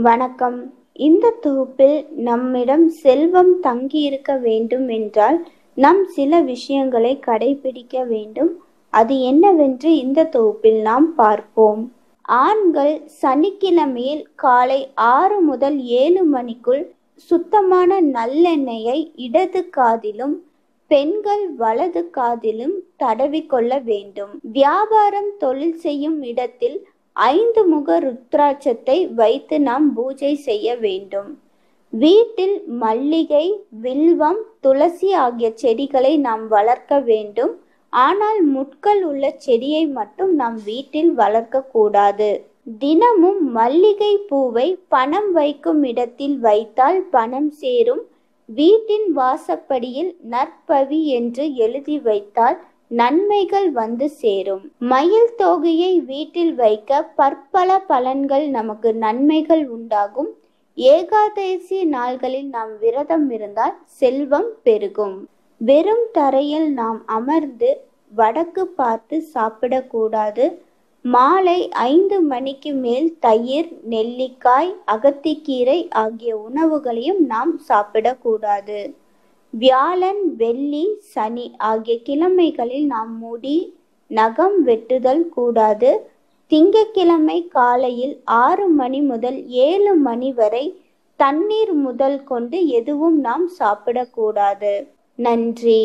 வணக்கம். இந்த தொகுப்பில் நம்மிடம் செல்வம் தங்கியிருக்க வேண்டும் என்றால் நாம் சில விஷயங்களை கடைபிடிக்க வேண்டும். அது என்னவென்று இந்த தொகுப்பில் நாம் பார்ப்போம். ஆண்கள் சனிக்கிழமையில் காலை 6 முதல் 7 மணிக்குள் சுத்தமான நல்லெண்ணெயை இடது காதிலும் பெண்கள் வலது காதிலும் தடவிக்கொள்ள வேண்டும். வியாபாரம் தொழில் செய்யும் இடத்தில் 5 முக ருத்ராட்சத்தை வைத்து நாம் பூஜை செய்ய வேண்டும். வீட்டில் மல்லிகை, வில்வம், துளசி ஆகிய செடிகளை நாம் வளர்க்க வேண்டும். ஆனால் முட்கள் உள்ள செடியை மட்டும் நாம் வீட்டில் வளர்க்க கூடாது. தினமும் மல்லிகை பூவை பணம் வைக்கும் இடத்தில் வைத்தால் பணம் சேரும். வீட்டின் வாசப்படியில் நற்பவி என்று எழுதி வைத்தால் நன்மைகள் வந்து சேரும். மயில் தொகையை வீட்டில் வைக்க பற்பல பலன்கள், நமக்கு நன்மைகள் உண்டாகும். ஏகாதசி நாள்களில் நாம் விரதம் இருந்தால் செல்வம் பெருகும். வெறும் தரையில் நாம் அமர்ந்து வடக்கு பார்த்து சாப்பிடக்கூடாது. மாலை 5 மணிக்கு மேல் தயிர், நெல்லிக்காய், அகத்திக்கீரை ஆகிய உணவுகளையும் நாம் சாப்பிடக்கூடாது. வியாழன், வெள்ளி, சனி ஆகிய கிழமைகளில் நாம் முடி, நகம் வெட்டுதல் கூடாது. திங்கட்கிழமை காலையில் 6 மணி முதல் 7 மணி வரை தண்ணீர் முதல் கொண்டு எதுவும் நாம் சாப்பிடக்கூடாது. நன்றி.